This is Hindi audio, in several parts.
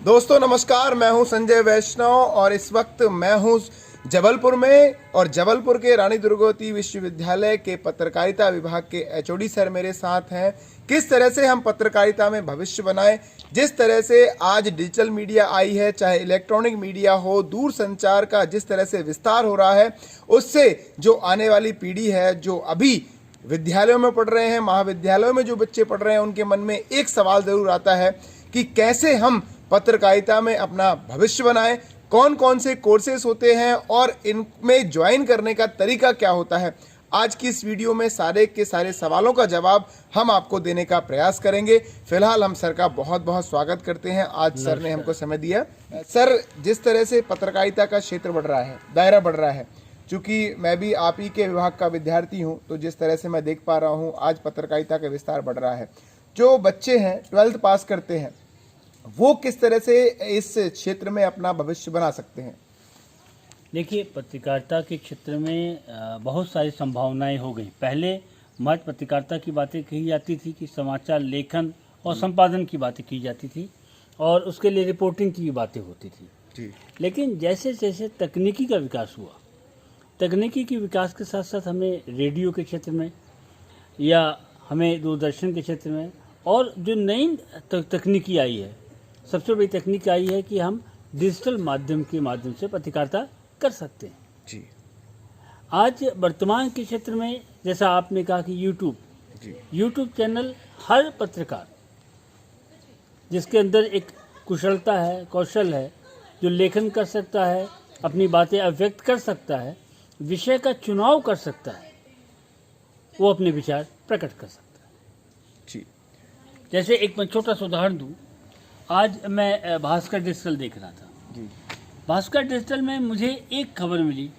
दोस्तों नमस्कार, मैं हूं संजय वैष्णव और इस वक्त मैं हूं जबलपुर में और जबलपुर के रानी दुर्गावती विश्वविद्यालय के पत्रकारिता विभाग के एचओडी सर मेरे साथ हैं। किस तरह से हम पत्रकारिता में भविष्य बनाएं, जिस तरह से आज डिजिटल मीडिया आई है, चाहे इलेक्ट्रॉनिक मीडिया हो, दूर संचार का जिस तरह से विस्तार हो रहा है, उससे जो आने वाली पीढ़ी है, जो अभी विद्यालयों में पढ़ रहे हैं, महाविद्यालयों में जो बच्चे पढ़ रहे हैं, उनके मन में एक सवाल जरूर आता है कि कैसे हम पत्रकारिता में अपना भविष्य बनाएं, कौन कौन से कोर्सेस होते हैं और इनमें ज्वाइन करने का तरीका क्या होता है। आज की इस वीडियो में सारे के सारे सवालों का जवाब हम आपको देने का प्रयास करेंगे। फिलहाल हम सर का बहुत बहुत स्वागत करते हैं, आज सर ने हमको समय दिया। सर, जिस तरह से पत्रकारिता का क्षेत्र बढ़ रहा है, दायरा बढ़ रहा है, चूँकि मैं भी आप ही के विभाग का विद्यार्थी हूँ, तो जिस तरह से मैं देख पा रहा हूँ आज पत्रकारिता का विस्तार बढ़ रहा है। जो बच्चे हैं 12th पास करते हैं, वो किस तरह से इस क्षेत्र में अपना भविष्य बना सकते हैं? देखिए, पत्रकारिता के क्षेत्र में बहुत सारी संभावनाएं हो गई। पहले महज पत्रकारिता की बातें कही जाती थी कि समाचार लेखन और संपादन की बातें की जाती थी और उसके लिए रिपोर्टिंग की बातें होती थी जी। लेकिन जैसे जैसे तकनीकी का विकास हुआ, तकनीकी के विकास के साथ साथ हमें रेडियो के क्षेत्र में या हमें दूरदर्शन के क्षेत्र में और जो नई तकनीकी आई है, सबसे बड़ी तकनीक आई है कि हम डिजिटल माध्यम से पत्रकारिता कर सकते हैं जी। आज वर्तमान के क्षेत्र में, जैसा आपने कहा कि यूट्यूब चैनल, हर पत्रकार जिसके अंदर एक कुशलता है, कौशल है, जो लेखन कर सकता है, अपनी बातें अभिव्यक्त कर सकता है, विषय का चुनाव कर सकता है, वो अपने विचार प्रकट कर सकता है जी। जैसे एक मैं छोटा सा उदाहरण दूं, आज मैं भास्कर डिजिटल देख रहा था जी। भास्कर डिजिटल में मुझे एक खबर मिली,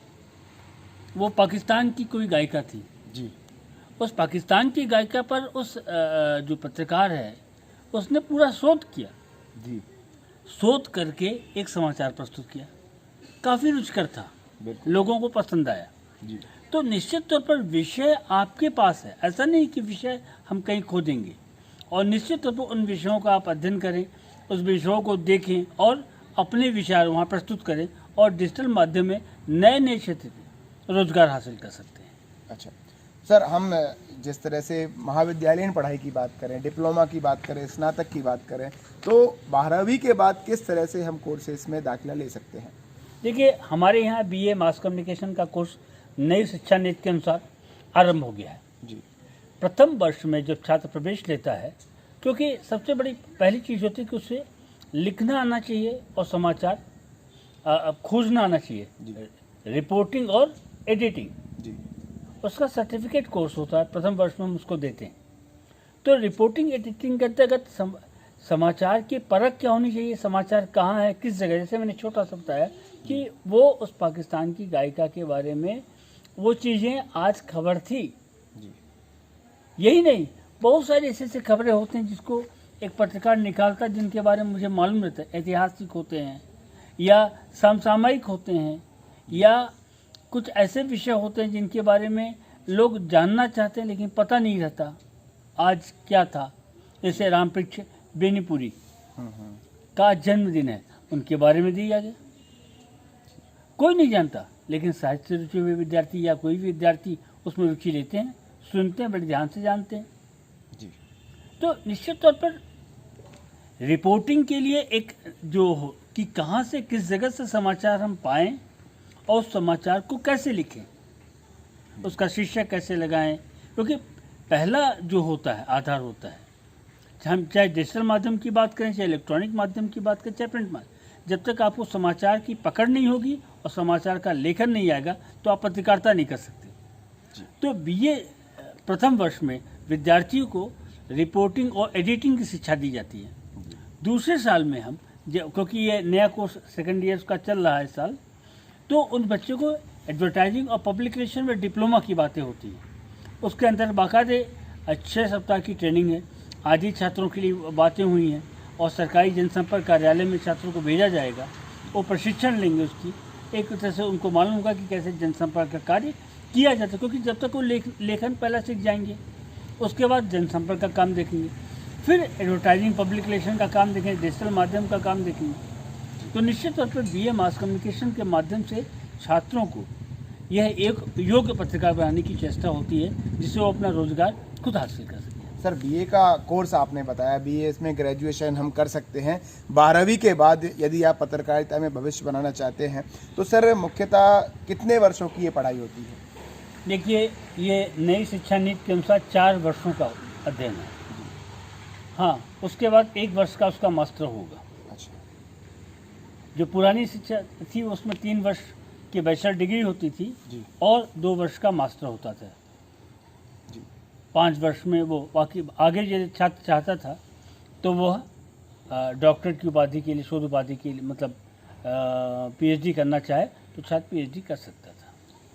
वो पाकिस्तान की कोई गायिका थी जी। उस पाकिस्तान की गायिका पर उस जो पत्रकार है उसने पूरा शोध किया जी। शोध करके एक समाचार प्रस्तुत किया, काफ़ी रुचिकर था, लोगों को पसंद आया जी। तो निश्चित तौर पर विषय आपके पास है, ऐसा नहीं कि विषय हम कहीं खोजेंगे, और निश्चित तौर पर उन विषयों का आप अध्ययन करें, उस विषयों को देखें और अपने विचार वहाँ प्रस्तुत करें और डिजिटल माध्यम में नए नए क्षेत्र में रोजगार हासिल कर सकते हैं। अच्छा सर, हम जिस तरह से महाविद्यालयीन पढ़ाई की बात करें, डिप्लोमा की बात करें, स्नातक की बात करें, तो 12वीं के बाद किस तरह से हम कोर्सेज में दाखिला ले सकते हैं? देखिए, हमारे यहाँ बीए मास कम्युनिकेशन का कोर्स नई शिक्षा नीति के अनुसार आरंभ हो गया है जी। प्रथम वर्ष में जब छात्र प्रवेश लेता है, क्योंकि सबसे बड़ी पहली चीज़ होती है कि उसे लिखना आना चाहिए और समाचार खोजना आना चाहिए, रिपोर्टिंग और एडिटिंग जी। उसका सर्टिफिकेट कोर्स होता है, प्रथम वर्ष में हम उसको देते हैं। तो रिपोर्टिंग एडिटिंग के अंतर्गत समाचार की परख क्या होनी चाहिए, समाचार कहाँ है, किस जगह, जैसे मैंने छोटा सा बताया कि वो उस पाकिस्तान की गायिका के बारे में वो चीज़ें आज खबर थी जी। यही नहीं, बहुत सारी ऐसे खबरें होती हैं जिसको एक पत्रकार निकालता है, जिनके बारे में मुझे मालूम रहता है, ऐतिहासिक होते हैं या समसामयिक होते हैं या कुछ ऐसे विषय होते हैं जिनके बारे में लोग जानना चाहते हैं लेकिन पता नहीं रहता आज क्या था। जैसे रामपृक्ष बेनीपुरी का जन्मदिन है, उनके बारे में दिया गया, कोई नहीं जानता, लेकिन साहित्य से रुचि हुए विद्यार्थी या कोई भी विद्यार्थी उसमें रुचि लेते हैं, सुनते हैं, बड़े ध्यान से जानते हैं जी। तो निश्चित तौर पर रिपोर्टिंग के लिए एक जो हो कि कहाँ से किस जगह से समाचार हम पाएं और उस समाचार को कैसे लिखें, उसका शीर्षक कैसे लगाएं, क्योंकि पहला जो होता है आधार होता है, हम चाहे डिजिटल माध्यम की बात करें, चाहे इलेक्ट्रॉनिक माध्यम की बात करें, चाहे प्रिंट माध्यम, जब तक आपको समाचार की पकड़ नहीं होगी और समाचार का लेखन नहीं आएगा तो आप पत्रकारिता नहीं कर सकते। तो बीए प्रथम वर्ष में विद्यार्थियों को रिपोर्टिंग और एडिटिंग की शिक्षा दी जाती है। दूसरे साल में हम, क्योंकि ये नया कोर्स सेकेंड ईयर का चल रहा है इस साल, तो उन बच्चों को एडवर्टाइजिंग और पब्लिक रिलेशन में डिप्लोमा की बातें होती हैं, उसके अंदर बाकायदे 6 सप्ताह की ट्रेनिंग है, आदि छात्रों के लिए बातें हुई हैं और सरकारी जनसंपर्क कार्यालय में छात्रों को भेजा जाएगा, वो प्रशिक्षण लेंगे, उसकी एक तरह से उनको मालूम होगा कि कैसे जनसंपर्क का कार्य किया जाता है, क्योंकि जब तक वो लेखन पहला सीख जाएंगे उसके बाद जनसंपर्क का काम देखेंगे। फिर एडवर्टाइजिंग पब्लिक रिलेशन का काम देखें, डिजिटल माध्यम का काम देखेंगे। तो निश्चित तौर पर बीए मास कम्युनिकेशन के माध्यम से छात्रों को यह एक योग्य पत्रकार बनाने की चेष्टा होती है जिससे वो अपना रोजगार खुद हासिल कर सके। सर बीए का कोर्स आपने बताया, बीए इसमें ग्रेजुएशन हम कर सकते हैं। 12वीं के बाद यदि आप पत्रकारिता में भविष्य बनाना चाहते हैं तो सर मुख्यतः कितने वर्षों की ये पढ़ाई होती है? देखिए, ये नई शिक्षा नीति के अनुसार 4 वर्षों का अध्ययन है। हाँ, उसके बाद 1 वर्ष का उसका मास्टर होगा। अच्छा। जो पुरानी शिक्षा थी उसमें 3 वर्ष की बैचलर डिग्री होती थी जी। और 2 वर्ष का मास्टर होता था जी। 5 वर्ष में वो बाकी आगे यदि छात्र चाहता था तो वह डॉक्टरेट की उपाधि के लिए, शोध उपाधि के लिए, मतलब पीएचडी करना चाहे तो छात्र पीएचडी कर सकता था।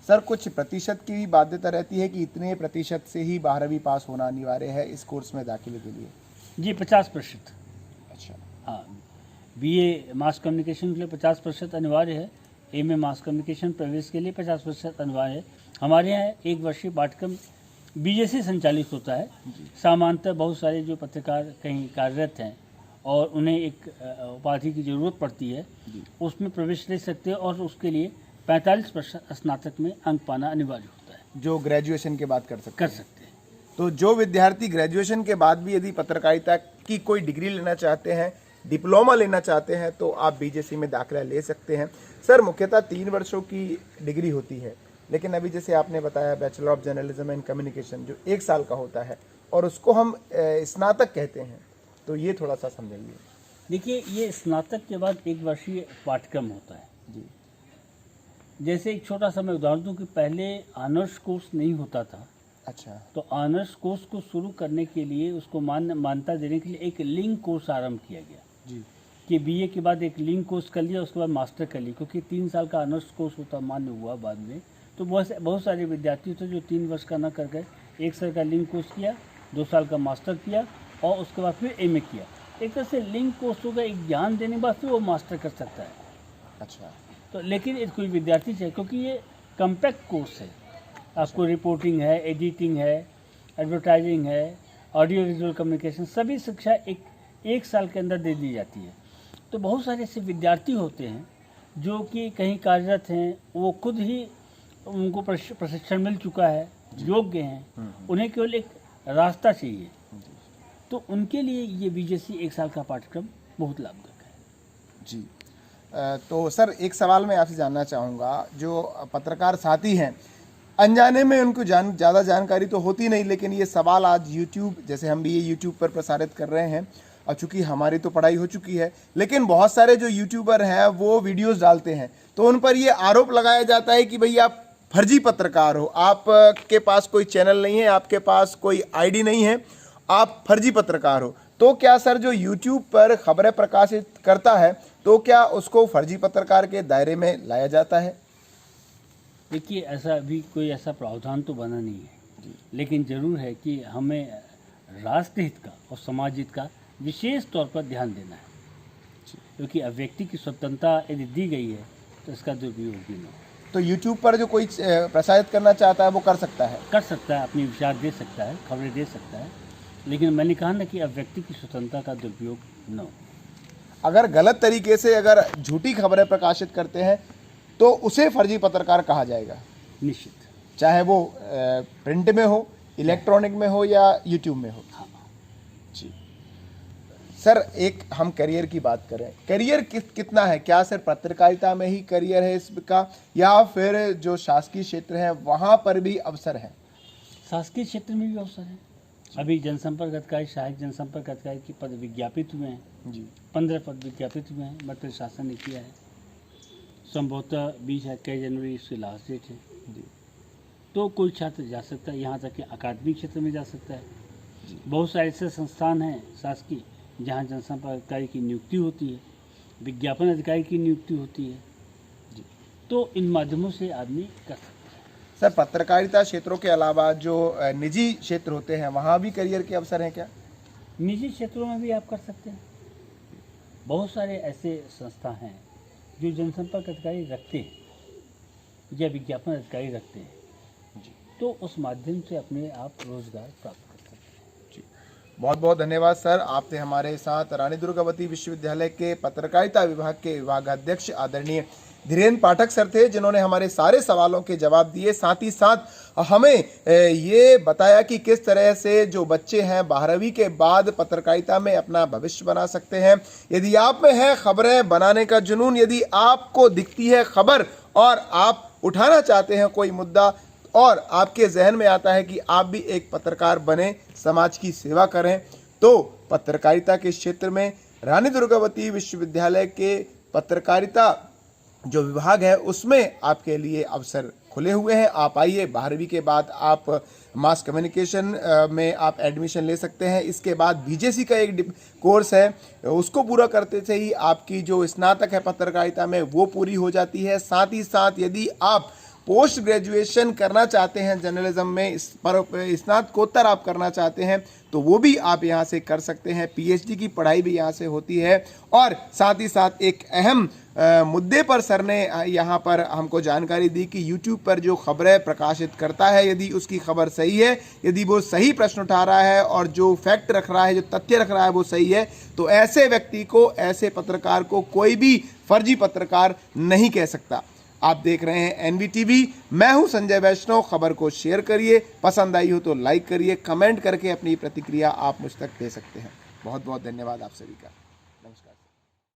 सर कुछ प्रतिशत की भी बाध्यता रहती है कि इतने प्रतिशत से ही 12वीं पास होना अनिवार्य है इस कोर्स में दाखिले के लिए? जी, 50%। अच्छा। हाँ, बीए मास कम्युनिकेशन के लिए 50% अनिवार्य है। एमए मास कम्युनिकेशन प्रवेश के लिए 50% अनिवार्य है। हमारे यहाँ 1 वर्षीय पाठ्यक्रम बीजेसी संचालित होता है। सामान्यतः बहुत सारे जो पत्रकार कहीं कार्यरत हैं और उन्हें एक उपाधि की ज़रूरत पड़ती है, उसमें प्रवेश ले सकते हैं और उसके लिए 45% स्नातक में अंक पाना अनिवार्य होता है, जो ग्रेजुएशन के बाद कर सकते हैं। तो जो विद्यार्थी ग्रेजुएशन के बाद भी यदि पत्रकारिता की कोई डिग्री लेना चाहते हैं, डिप्लोमा लेना चाहते हैं, तो आप बीजेसी में दाखिला ले सकते हैं। सर मुख्यतः 3 वर्षों की डिग्री होती है, लेकिन अभी जैसे आपने बताया bachelor of journalism and communication जो 1 साल का होता है और उसको हम स्नातक कहते हैं, तो ये थोड़ा सा समझाइए। देखिए, ये स्नातक के बाद 1 वर्षीय पाठ्यक्रम होता है जी। जैसे एक छोटा सा मैं उदाहरण दूँ कि पहले ऑनर्स कोर्स नहीं होता था। अच्छा। तो ऑनर्स कोर्स को शुरू करने के लिए, उसको मान्यता देने के लिए एक लिंक कोर्स आरंभ किया गया जी। कि बीए के बाद एक लिंक कोर्स कर लिया, उसके बाद मास्टर कर लिया, क्योंकि 3 साल का ऑनर्स कोर्स होता मान्य हुआ बाद में। तो बहुत सारे विद्यार्थी थे जो 3 वर्ष का न कर गए, 1 साल का लिंक कोर्स किया, 2 साल का मास्टर किया और उसके बाद फिर एमए किया। एक तरह से लिंक कोर्स होगा, एक ज्ञान देने के बाद फिर वो मास्टर कर सकता है। अच्छा। तो लेकिन कोई विद्यार्थी चाहिए, क्योंकि ये कम्पैक्ट कोर्स है। आपको रिपोर्टिंग है, एडिटिंग है, एडवर्टाइजिंग है, ऑडियो विजुअल कम्युनिकेशन, सभी शिक्षा एक साल के अंदर दे दी जाती है। तो बहुत सारे ऐसे विद्यार्थी होते हैं जो कि कहीं कार्यरत हैं, वो खुद ही उनको प्रशिक्षण मिल चुका है, योग्य हैं, उन्हें केवल एक रास्ता चाहिए। तो उनके लिए ये बीजेसी 1 साल का पाठ्यक्रम बहुत लाभदायक है। जी। तो सर एक सवाल मैं आपसे जानना चाहूँगा, जो पत्रकार साथी हैं अनजाने में उनको ज़्यादा जानकारी तो होती नहीं, लेकिन ये सवाल आज यूट्यूब, जैसे हम भी ये यूट्यूब पर प्रसारित कर रहे हैं और चूँकि हमारी तो पढ़ाई हो चुकी है, लेकिन बहुत सारे जो यूट्यूबर हैं वो वीडियोस डालते हैं तो उन पर ये आरोप लगाया जाता है कि भाई आप फर्जी पत्रकार हो, आपके पास कोई चैनल नहीं है, आपके पास कोई आईडी नहीं है, आप फर्जी पत्रकार हो। तो क्या सर जो यूट्यूब पर खबरें प्रकाशित करता है तो क्या उसको फर्जी पत्रकार के दायरे में लाया जाता है? देखिए, ऐसा अभी कोई ऐसा प्रावधान तो बना नहीं है, लेकिन ज़रूर है कि हमें राष्ट्रहित का और समाज हित का विशेष तौर पर ध्यान देना है, क्योंकि व्यक्ति की स्वतंत्रता यदि दी गई है तो इसका दुरुपयोग भी नहीं। तो यूट्यूब पर जो कोई प्रसारित करना चाहता है वो कर सकता है? कर सकता है, अपनी विचार दे सकता है, खबरें दे सकता है, लेकिन मैंने कहा ना कि व्यक्ति की स्वतंत्रता का दुरुपयोग न हो। अगर गलत तरीके से अगर झूठी खबरें प्रकाशित करते हैं तो उसे फर्जी पत्रकार कहा जाएगा? निश्चित, चाहे वो प्रिंट में हो, इलेक्ट्रॉनिक में हो या यूट्यूब में हो। हाँ। जी सर, एक हम करियर की बात करें, करियर कितना है? क्या सर पत्रकारिता में ही करियर है इसका, या फिर जो शासकीय क्षेत्र है वहाँ पर भी अवसर है? शासकीय क्षेत्र में भी अवसर है। अभी जनसंपर्क अधिकारी, सहायक जनसंपर्क अधिकारी के पद विज्ञापित हुए हैं जी। 15 पद विज्ञापित हुए हैं, मध्य प्रशासन ने किया है। संभवतः 20-21 जनवरी इसकी लास्ट डेट है जी। तो कोई छात्र जा सकता है, यहाँ तक कि अकादमिक क्षेत्र में जा सकता है। बहुत सारे ऐसे संस्थान हैं शासकीय जहाँ जनसंपर्क अधिकारी की नियुक्ति होती है, विज्ञापन अधिकारी की नियुक्ति होती है जी। तो इन माध्यमों से आदमी कर सकता है। सर पत्रकारिता क्षेत्रों के अलावा जो निजी क्षेत्र होते हैं वहाँ भी करियर के अवसर हैं क्या? निजी क्षेत्रों में भी आप कर सकते हैं। बहुत सारे ऐसे संस्था हैं जो जनसंपर्क अधिकारी रखते हैं या विज्ञापन अधिकारी रखते हैं जी। तो उस माध्यम से अपने आप रोजगार प्राप्त कर सकते हैं। जी। बहुत बहुत धन्यवाद सर। आपने हमारे साथ रानी दुर्गावती विश्वविद्यालय के पत्रकारिता विभाग के विभागाध्यक्ष आदरणीय धीरेन्द्र पाठक सर थे, जिन्होंने हमारे सारे सवालों के जवाब दिए। साथ ही साथ हमें ये बताया कि किस तरह से जो बच्चे हैं 12वीं के बाद पत्रकारिता में अपना भविष्य बना सकते हैं। यदि आप में है खबरें बनाने का जुनून, यदि आपको दिखती है खबर और आप उठाना चाहते हैं कोई मुद्दा और आपके जहन में आता है कि आप भी एक पत्रकार बने, समाज की सेवा करें, तो पत्रकारिता के क्षेत्र में रानी दुर्गावती विश्वविद्यालय के पत्रकारिता जो विभाग है उसमें आपके लिए अवसर खुले हुए हैं। आप आइए, 12वीं के बाद आप मास कम्युनिकेशन में आप एडमिशन ले सकते हैं। इसके बाद बीजेसी का एक कोर्स है, उसको पूरा करते से ही आपकी जो स्नातक है पत्रकारिता में वो पूरी हो जाती है। साथ ही साथ यदि आप पोस्ट ग्रेजुएशन करना चाहते हैं जर्नलिज्म में, इस पर स्नातकोत्तर आप करना चाहते हैं तो वो भी आप यहाँ से कर सकते हैं। पीएचडी की पढ़ाई भी यहाँ से होती है। और साथ ही साथ एक अहम मुद्दे पर सर ने यहाँ पर हमको जानकारी दी कि YouTube पर जो खबरें प्रकाशित करता है, यदि उसकी खबर सही है, यदि वो सही प्रश्न उठा रहा है और जो फैक्ट रख रहा है, जो तथ्य रख रहा है वो सही है, तो ऐसे व्यक्ति को, ऐसे पत्रकार को कोई भी फर्जी पत्रकार नहीं कह सकता। आप देख रहे हैं एनवीटीवी, मैं हूं संजय वैष्णव। खबर को शेयर करिए, पसंद आई हो तो लाइक करिए, कमेंट करके अपनी प्रतिक्रिया आप मुझ तक दे सकते हैं। बहुत बहुत धन्यवाद आप सभी का।